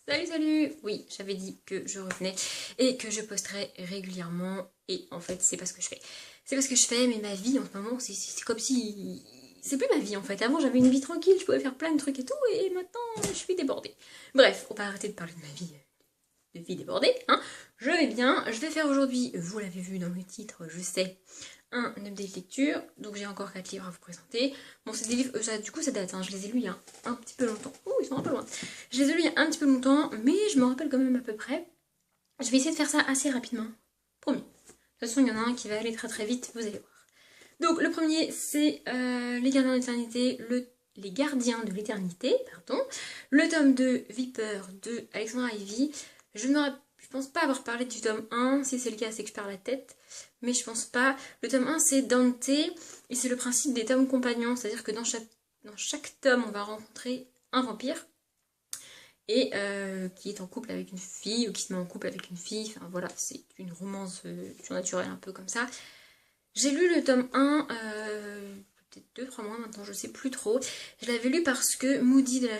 Salut, salut! Oui, j'avais dit que je revenais et que je posterais régulièrement. Et en fait, c'est pas ce que je fais. C'est pas ce que je fais, mais ma vie en ce moment, c'est comme si... C'est plus ma vie en fait. Avant, j'avais une vie tranquille, je pouvais faire plein de trucs et tout, et maintenant, je suis débordée. Bref, on va arrêter de parler de ma vie, de vie débordée, hein. Je vais bien. Je vais faire aujourd'hui, vous l'avez vu dans le titre, je sais, un update lecture. Donc j'ai encore 4 livres à vous présenter. Bon, c'est des livres, du coup ça date, hein, je les ai lus il y a un petit peu longtemps. Oh, ils sont un peu loin. Je les ai lus il y a un petit peu longtemps, mais je me rappelle quand même à peu près. Je vais essayer de faire ça assez rapidement. Promis. De toute façon, il y en a un qui va aller très très vite, vous allez voir. Donc le premier, c'est Les Gardiens de l'Éternité, Les Gardiens de l'Éternité, pardon. Le tome 2, Viper, de Alexandra Ivy. Je pense pas avoir parlé du tome 1, si c'est le cas, c'est que je perds la tête. Mais je pense pas. Le tome 1, c'est Dante, et c'est le principe des tomes compagnons, c'est-à-dire que dans chaque tome, on va rencontrer un vampire, et qui est en couple avec une fille, ou qui se met en couple avec une fille, enfin voilà, c'est une romance surnaturelle un peu comme ça. J'ai lu le tome 1, peut-être 2-3 mois maintenant, je sais plus trop. Je l'avais lu parce que Moody de la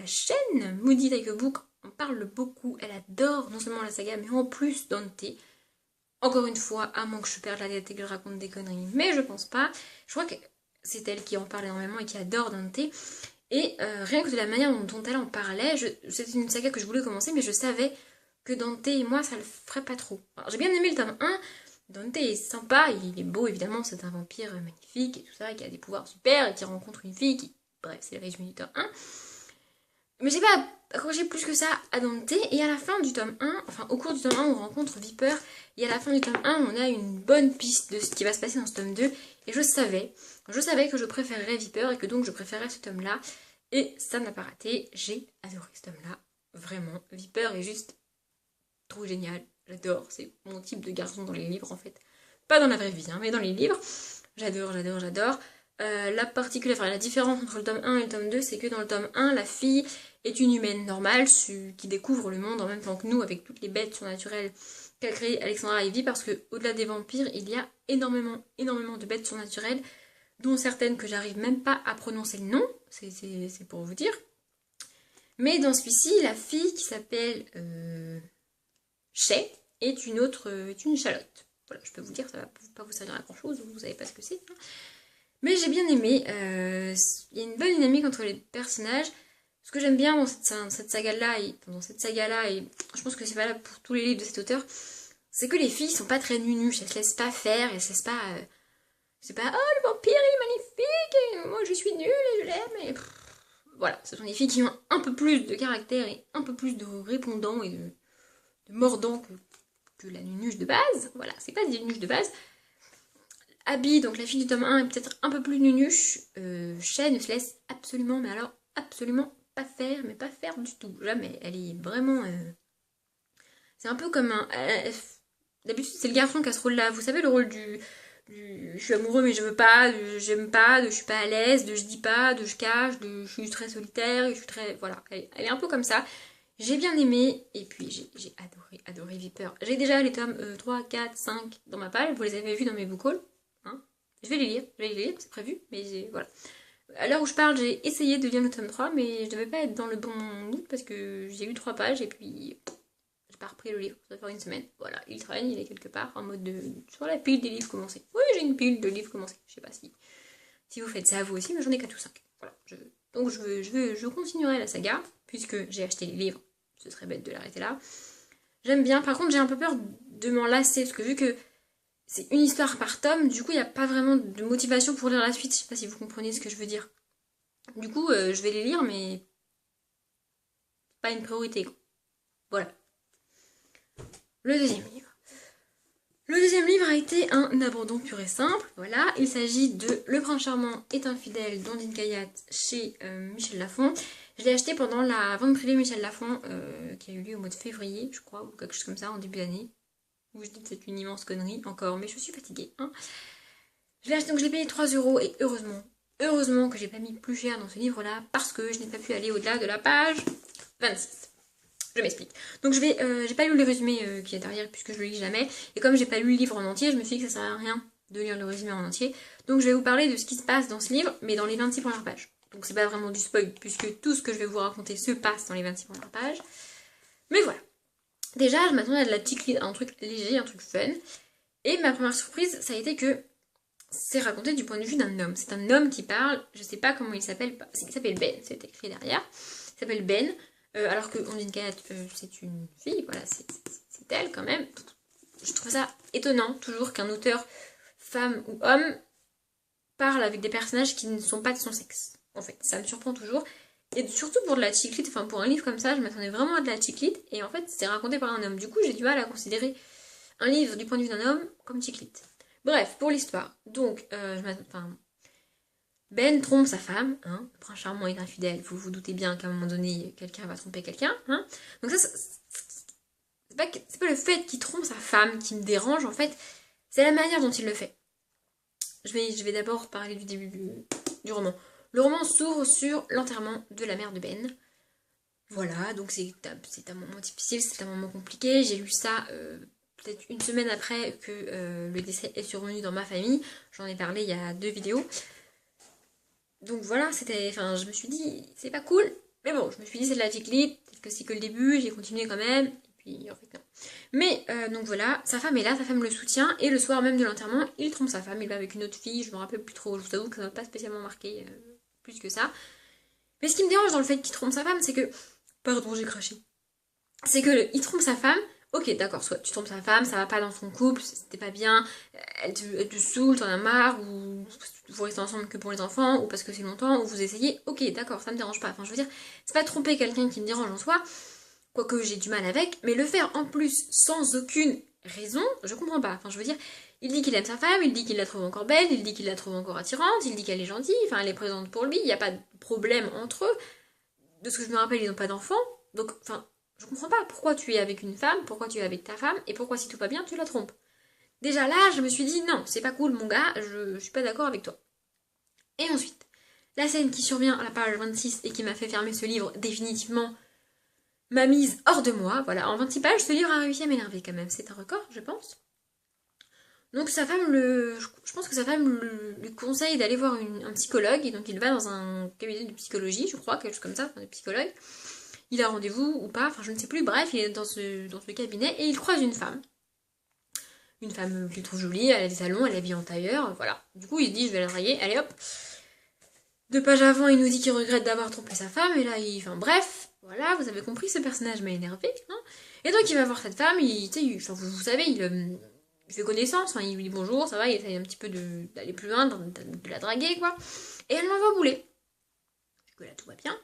chaîne Moody Like a Book en parle beaucoup, elle adore non seulement la saga, mais en plus Dante. Encore une fois, à moins que je perde la tête et que je raconte des conneries, mais je pense pas. Je crois que c'est elle qui en parle énormément et qui adore Dante. Et rien que de la manière dont elle en parlait, c'était une saga que je voulais commencer, mais je savais que Dante et moi, ça le ferait pas trop. Alors j'ai bien aimé le tome 1, Dante est sympa, il est beau évidemment, c'est un vampire magnifique et tout ça, qui a des pouvoirs super et qui rencontre une fille qui... Bref, c'est le résumé du tome 1. Mais j'ai pas accroché plus que ça à Dante, et à la fin du tome 1, enfin au cours du tome 1 on rencontre Viper, et à la fin du tome 1 on a une bonne piste de ce qui va se passer dans ce tome 2, et je savais que je préférerais Viper et que donc je préférerais ce tome là, et ça n'a pas raté, j'ai adoré ce tome là, vraiment, Viper est juste trop génial, j'adore, c'est mon type de garçon dans les livres en fait, pas dans la vraie vie, hein, mais dans les livres, j'adore. La différence entre le tome 1 et le tome 2, c'est que dans le tome 1, la fille est une humaine normale qui découvre le monde en même temps que nous avec toutes les bêtes surnaturelles qu'a créé Alexandra Ivy, parce que au-delà des vampires, il y a énormément de bêtes surnaturelles, dont certaines que j'arrive même pas à prononcer le nom, c'est pour vous dire. Mais dans celui-ci, la fille qui s'appelle Shay est une chalotte. Voilà, je peux vous dire, ça va pas vous servir à grand chose, vous savez pas ce que c'est. Mais j'ai bien aimé, il y a une bonne dynamique entre les personnages. Ce que j'aime bien dans cette saga-là, et je pense que c'est valable pour tous les livres de cet auteur, c'est que les filles sont pas très nunuches, elles se laissent pas faire, elles se laissent pas... c'est pas « Oh, le vampire, il est magnifique, et moi je suis nulle, et je l'aime, et... » Voilà, ce sont des filles qui ont un peu plus de caractère, et un peu plus de répondants, et de mordants que la nunuche de base. Voilà, c'est pas des nunuches de base. Abby, donc la fille du tome 1, est peut-être un peu plus nunuche. Shay ne se laisse absolument, mais alors absolument pas faire, mais pas faire du tout. Jamais. Elle est vraiment... C'est un peu comme un... D'habitude, c'est le garçon qui a ce rôle-là. Vous savez, le rôle je suis amoureux mais je veux pas, j'aime pas, je suis pas à l'aise, je dis pas, je cache, je suis très solitaire, je suis très... Voilà, elle est un peu comme ça. J'ai bien aimé, et puis j'ai adoré Viper. J'ai déjà les tomes 3, 4, 5 dans ma palle, vous les avez vus dans mes book hauls. Hein, je vais les lire, c'est prévu, mais voilà. À l'heure où je parle, j'ai essayé de lire le tome 3, mais je devais pas être dans le bon mood parce que j'ai lu 3 pages et puis j'ai pas repris le livre, ça va faire une semaine. Voilà, il traîne, il est quelque part en mode sur la pile des livres commencés. Oui, j'ai une pile de livres commencés, je sais pas si vous faites ça à vous aussi, mais j'en ai 4 ou 5. Voilà, donc je continuerai la saga, puisque j'ai acheté les livres, ce serait bête de l'arrêter là. J'aime bien, par contre j'ai un peu peur de m'en lasser, parce que vu que c'est une histoire par tome, du coup il n'y a pas vraiment de motivation pour lire la suite, je sais pas si vous comprenez ce que je veux dire. Du coup je vais les lire, mais pas une priorité, quoi. Voilà. Le deuxième livre. Le deuxième livre a été un abandon pur et simple, voilà, il s'agit de Le Prince Charmant est infidèle d'Ondine Kayat chez Michel Lafon. Je l'ai acheté pendant la vente privée Michel Lafon qui a eu lieu au mois de février, je crois, ou quelque chose comme ça, en début d'année. Où je dis que c'est une immense connerie encore, mais je suis fatiguée. Hein. Je l'ai acheté, donc je l'ai payé 3 € et heureusement que j'ai pas mis plus cher dans ce livre-là parce que je n'ai pas pu aller au-delà de la page 26. Je m'explique. Donc j'ai pas lu le résumé qui est derrière puisque je le lis jamais. Et comme j'ai pas lu le livre en entier, je me suis dit que ça sert à rien de lire le résumé en entier. Donc je vais vous parler de ce qui se passe dans ce livre, mais dans les 26 premières pages. Donc c'est pas vraiment du spoil, puisque tout ce que je vais vous raconter se passe dans les 26 premières pages. Mais voilà. Déjà, je m'attendais à de la petite lead, un truc léger, un truc fun. Et ma première surprise, ça a été que c'est raconté du point de vue d'un homme. C'est un homme qui parle, je sais pas comment il s'appelle, il s'appelle Ben, c'est écrit derrière. Il s'appelle Ben, alors que Ondine Kayat, c'est une fille, voilà, c'est elle quand même. Je trouve ça étonnant, toujours qu'un auteur, femme ou homme, parle avec des personnages qui ne sont pas de son sexe. En fait, ça me surprend toujours. Et surtout pour de la chiclite, enfin pour un livre comme ça, je m'attendais vraiment à de la chiclite, et en fait c'est raconté par un homme. Du coup j'ai du mal à considérer un livre du point de vue d'un homme comme chiclite. Bref, pour l'histoire. Donc, Ben trompe sa femme, hein, le prince charmant est infidèle, vous vous doutez bien qu'à un moment donné, quelqu'un va tromper quelqu'un, hein. Donc ça, c'est pas le fait qu'il trompe sa femme qui me dérange, en fait, c'est la manière dont il le fait. Je vais d'abord parler du début du roman. Le roman s'ouvre sur l'enterrement de la mère de Ben. Voilà, donc c'est un moment difficile, c'est un moment compliqué. J'ai lu ça peut-être une semaine après que le décès est survenu dans ma famille. J'en ai parlé il y a 2 vidéos. Donc voilà, je me suis dit, c'est pas cool. Mais bon, je me suis dit, c'est de la chiclite, peut-être que c'est que le début, j'ai continué quand même. Et puis, en fait, non. Mais, donc voilà, sa femme est là, sa femme le soutient. Et le soir même de l'enterrement, il trompe sa femme, il va avec une autre fille, je me rappelle plus trop. Je vous avoue que ça m'a pas spécialement marqué plus que ça. Mais ce qui me dérange dans le fait qu'il trompe sa femme, c'est que... Pardon, j'ai craché. C'est que il trompe sa femme. Ok, d'accord, soit tu trompes sa femme, ça va pas dans son couple, c'était pas bien, elle te saoule, t'en as marre, ou vous restez ensemble que pour les enfants, ou parce que c'est longtemps, ou vous essayez, ok, d'accord, ça me dérange pas. Enfin, je veux dire, c'est pas tromper quelqu'un qui me dérange en soi, quoique j'ai du mal avec, mais le faire en plus sans aucune raison, je comprends pas. Enfin, je veux dire, il dit qu'il aime sa femme, il dit qu'il la trouve encore belle, il dit qu'il la trouve encore attirante, il dit qu'elle est gentille, enfin, elle est présente pour lui, il n'y a pas de problème entre eux. De ce que je me rappelle, ils n'ont pas d'enfants, donc, enfin, je comprends pas pourquoi tu es avec une femme, pourquoi tu es avec ta femme, et pourquoi si tout va bien, tu la trompes. Déjà là, je me suis dit, non, c'est pas cool mon gars, je suis pas d'accord avec toi. Et ensuite, la scène qui survient à la page 26 et qui m'a fait fermer ce livre définitivement m'a mise hors de moi. Voilà, en 26 pages, ce livre a réussi à m'énerver quand même, c'est un record, je pense. Donc sa femme je pense que sa femme lui conseille d'aller voir un psychologue, et donc il va dans un cabinet de psychologie, je crois, quelque chose comme ça, enfin de psychologue. Il a rendez-vous ou pas, enfin je ne sais plus, bref, il est dans ce cabinet et il croise une femme. Une femme qu'il trouve jolie, elle a des talons, elle est habillée en tailleur, voilà. Du coup il se dit je vais la draguer, allez hop. 2 pages avant il nous dit qu'il regrette d'avoir trompé sa femme, et là enfin bref, voilà, vous avez compris, ce personnage m'a énervé. Hein. Et donc il va voir cette femme, vous savez, il fait connaissance, il lui dit bonjour, ça va, il essaye un petit peu d'aller plus loin, de la draguer quoi. Et elle m'envoie bouler. Jusque là tout va bien.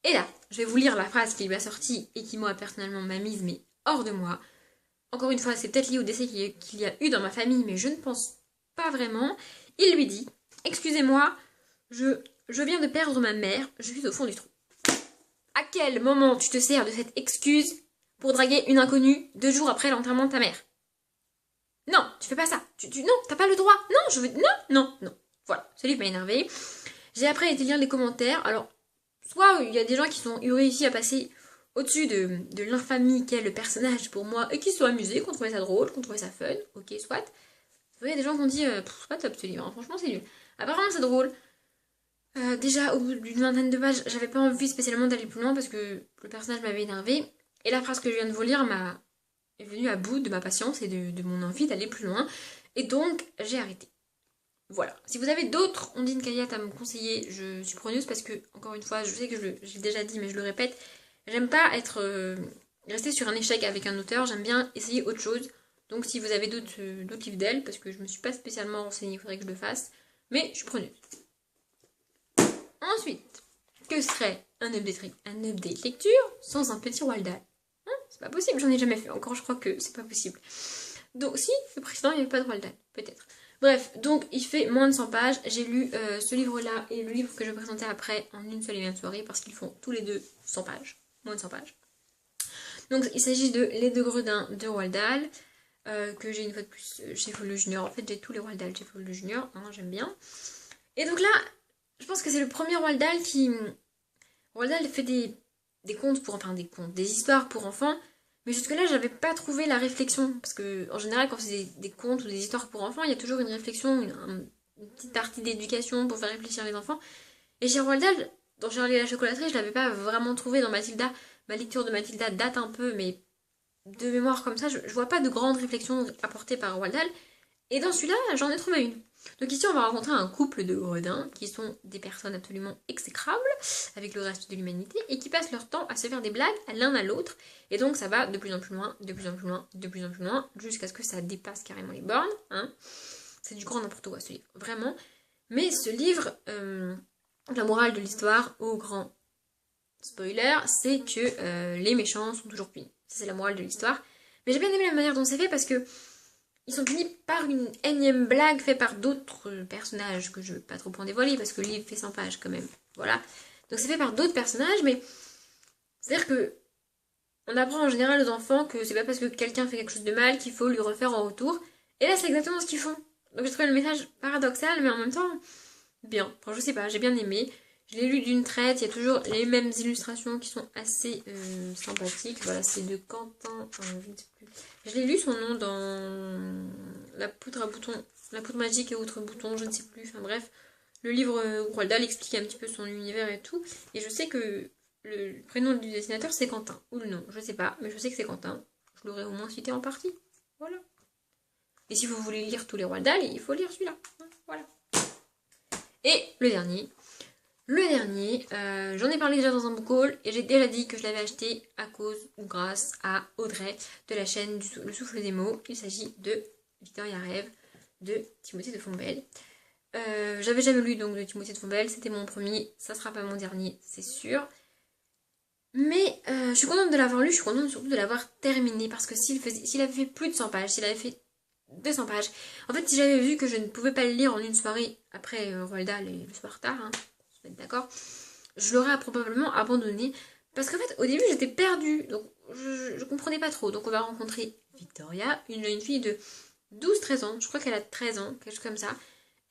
Et là, je vais vous lire la phrase qui lui a sorti et qui moi personnellement m'a mise mais hors de moi. Encore une fois, c'est peut-être lié au décès qu'il y a eu dans ma famille, mais je ne pense pas vraiment. Il lui dit, excusez-moi, je viens de perdre ma mère, je suis au fond du trou. À quel moment tu te sers de cette excuse pour draguer une inconnue 2 jours après l'enterrement de ta mère? Non, tu fais pas ça. Non, t'as pas le droit. Non, non. Voilà, ce livre m'a énervé. J'ai après été lire les commentaires. Alors, soit il y a des gens qui ont réussi à passer au-dessus de l'infamie qu'est le personnage pour moi, et qui se sont amusés, qui ont trouvé ça drôle, qui ont trouvé ça fun, ok, soit. Il y a des gens qui ont dit, c'est pas top ce livre, hein, franchement c'est nul. Apparemment c'est drôle. Déjà, au bout d'une 20aine de pages, j'avais pas envie spécialement d'aller plus loin parce que le personnage m'avait énervé. Et la phrase que je viens de vous lire est venue à bout de ma patience et de mon envie d'aller plus loin. Et donc, j'ai arrêté. Voilà. Si vous avez d'autres Ondine Kayat à me conseiller, je suis preneuse parce que, encore une fois, je sais que j'ai déjà dit, mais je le répète, j'aime pas rester sur un échec avec un auteur, j'aime bien essayer autre chose. Donc si vous avez d'autres livres d'elle, parce que je me suis pas spécialement renseignée, il faudrait que je le fasse, mais je suis preneuse. Ensuite, que serait un update lecture sans un petit Roald Dahl? C'est pas possible, j'en ai jamais fait encore, je crois que c'est pas possible. Donc si, le précédent il n'y avait pas de Roald Dahl, peut-être. Bref, donc il fait moins de 100 pages. J'ai lu ce livre-là et le livre que je vais présenter après en une seule et même soirée parce qu'ils font tous les deux 100 pages, moins de 100 pages. Donc il s'agit de Les Deux Gredins de Roald Dahl, que j'ai une fois de plus chez Folio Junior. En fait, j'ai tous les Roald Dahl chez Folio Junior, hein, j'aime bien. Et donc là, je pense que c'est le premier Roald Dahl qui... Roald Dahl fait des contes pour... Enfin, des histoires pour enfants. Mais jusque-là, j'avais pas trouvé la réflexion. Parce que, en général, quand c'est des contes ou des histoires pour enfants, il y a toujours une réflexion, une petite partie d'éducation pour faire réfléchir les enfants. Et chez Roald Dahl, dans Charlie et la chocolaterie, je l'avais pas vraiment trouvé dans Mathilda. Ma lecture de Mathilda date un peu, mais de mémoire comme ça, je vois pas de grandes réflexions apportées par Roald Dahl. Et dans celui-là, j'en ai trouvé une. Donc ici, on va rencontrer un couple de gredins qui sont des personnes absolument exécrables avec le reste de l'humanité et qui passent leur temps à se faire des blagues l'un à l'autre. Et donc ça va de plus en plus loin, de plus en plus loin, de plus en plus loin, jusqu'à ce que ça dépasse carrément les bornes. Hein. C'est du grand n'importe quoi ce livre, vraiment. Mais ce livre, la morale de l'histoire, au grand spoiler, c'est que les méchants sont toujours punis. Ça, c'est la morale de l'histoire. Mais j'ai bien aimé la manière dont c'est fait parce que ils sont punis par une énième blague faite par d'autres personnages que je ne veux pas trop en dévoiler parce que le livre fait 100 pages quand même. Voilà. Donc c'est fait par d'autres personnages, mais c'est-à-dire que on apprend en général aux enfants que c'est pas parce que quelqu'un fait quelque chose de mal qu'il faut lui refaire en retour. Et là, c'est exactement ce qu'ils font. Donc j'ai trouvé le message paradoxal, mais en même temps, bien. Enfin, je sais pas, j'ai bien aimé. Je l'ai lu d'une traite, il y a toujours les mêmes illustrations qui sont assez sympathiques. Voilà, c'est de Quentin, je ne sais plus. Je l'ai lu son nom dans La poudre à boutons, La poudre magique et autres boutons, je ne sais plus. Enfin bref, le livre où Roald Dahl explique un petit peu son univers et tout. Et je sais que le prénom du dessinateur c'est Quentin, ou le nom, je sais pas, mais je sais que c'est Quentin. Je l'aurais au moins cité en partie. Voilà. Et si vous voulez lire tous les Roald Dahl, il faut lire celui-là. Voilà. Et le dernier, j'en ai parlé déjà dans un book haul et j'ai déjà dit que je l'avais acheté à cause ou grâce à Audrey de la chaîne Le Souffle des mots. Il s'agit de Victoria Rêve de Timothée de Fombelle. J'avais jamais lu donc de Timothée de Fombelle, c'était mon premier, ça sera pas mon dernier, c'est sûr. Mais je suis contente de l'avoir lu, je suis contente surtout de l'avoir terminé parce que s'il avait fait plus de 100 pages, s'il avait fait 200 pages, en fait si j'avais vu que je ne pouvais pas le lire en une soirée après Roald Dahl et le soir tard, hein, d'accord, je l'aurais probablement abandonné parce qu'en fait au début j'étais perdue donc je comprenais pas trop. Donc on va rencontrer Victoria, une fille de 12-13 ans, je crois qu'elle a 13 ans, quelque chose comme ça.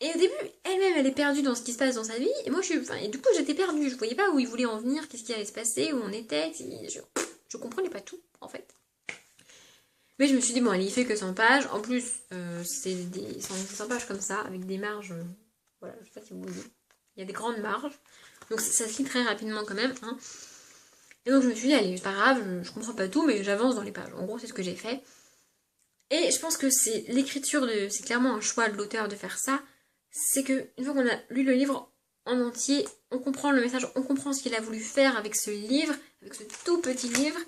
Et au début elle-même elle est perdue dans ce qui se passe dans sa vie et moi et du coup j'étais perdue, je voyais pas où il voulait en venir, qu'est-ce qui allait se passer, où on était, je comprenais pas tout en fait. Mais je me suis dit bon allez il fait que 100 pages, en plus c'est 100 pages comme ça avec des marges, voilà je sais pas si vous voyez. Il y a des grandes marges. Donc ça se lit très rapidement quand même. Hein. Et donc je me suis dit, allez, c'est pas grave, je comprends pas tout, mais j'avance dans les pages. En gros, c'est ce que j'ai fait. Et je pense que c'est l'écriture de. C'est clairement un choix de l'auteur de faire ça. C'est que une fois qu'on a lu le livre en entier, on comprend le message, on comprend ce qu'il a voulu faire avec ce livre, avec ce tout petit livre.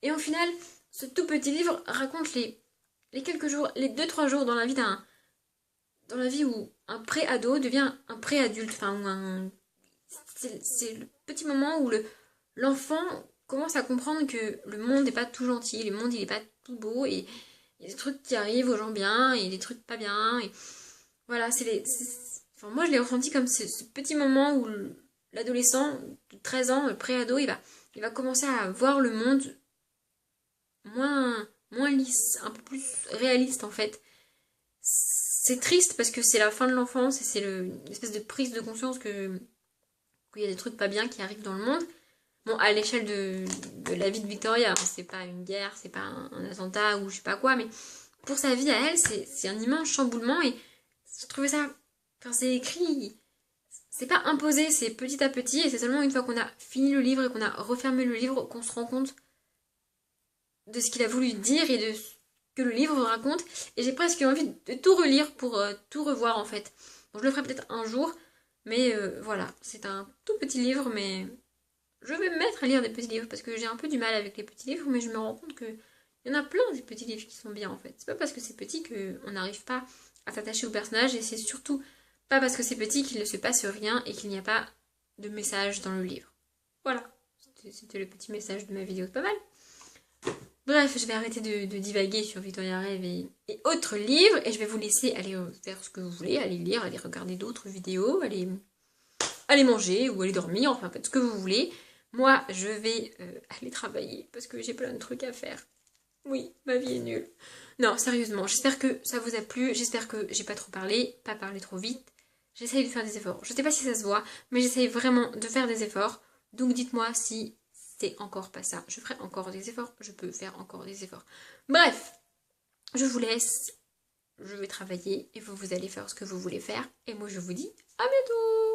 Et au final, ce tout petit livre raconte les quelques jours, les 2-3 jours dans la vie dans la vie où un pré-ado devient un pré-adulte, enfin, où c'est le petit moment où l'enfant commence à comprendre que le monde n'est pas tout gentil, le monde il est pas tout beau, et il y a des trucs qui arrivent aux gens bien, et des trucs pas bien, et voilà, enfin, moi je l'ai ressenti comme ce petit moment où l'adolescent de 13 ans, le pré-ado, il va commencer à voir le monde moins lisse, un peu plus réaliste en fait. C'est triste parce que c'est la fin de l'enfance et c'est l'espèce de prise de conscience qu'il y a des trucs pas bien qui arrivent dans le monde. Bon, à l'échelle de la vie de Victoria, hein, c'est pas une guerre, c'est pas un attentat ou je sais pas quoi, mais pour sa vie à elle, c'est un immense chamboulement et je trouvais ça. Enfin, c'est écrit. C'est pas imposé, c'est petit à petit et c'est seulement une fois qu'on a fini le livre et qu'on a refermé le livre qu'on se rend compte de ce qu'il a voulu dire et de ce que le livre raconte. Et j'ai presque envie de tout relire pour tout revoir en fait. Bon, je le ferai peut-être un jour, mais voilà, c'est un tout petit livre, mais je vais me mettre à lire des petits livres parce que j'ai un peu du mal avec les petits livres, mais je me rends compte que il y en a plein des petits livres qui sont bien en fait. C'est pas parce que c'est petit qu'on n'arrive pas à s'attacher au personnage et c'est surtout pas parce que c'est petit qu'il ne se passe rien et qu'il n'y a pas de message dans le livre. Voilà, c'était le petit message de ma vidéo, c'est pas mal. Bref, je vais arrêter de divaguer sur Victoria Rêve et autres livres et je vais vous laisser aller faire ce que vous voulez, aller lire, aller regarder d'autres vidéos, aller manger ou aller dormir, enfin faites ce que vous voulez. Moi, je vais aller travailler parce que j'ai plein de trucs à faire. Oui, ma vie est nulle. Non, sérieusement, j'espère que ça vous a plu, j'espère que j'ai pas trop parlé, pas parlé trop vite. J'essaye de faire des efforts. Je sais pas si ça se voit, mais j'essaye vraiment de faire des efforts. Donc dites-moi si c'est encore pas ça. Je ferai encore des efforts, je peux faire encore des efforts. Bref, je vous laisse. Je vais travailler et vous allez faire ce que vous voulez faire. Et moi, je vous dis à bientôt!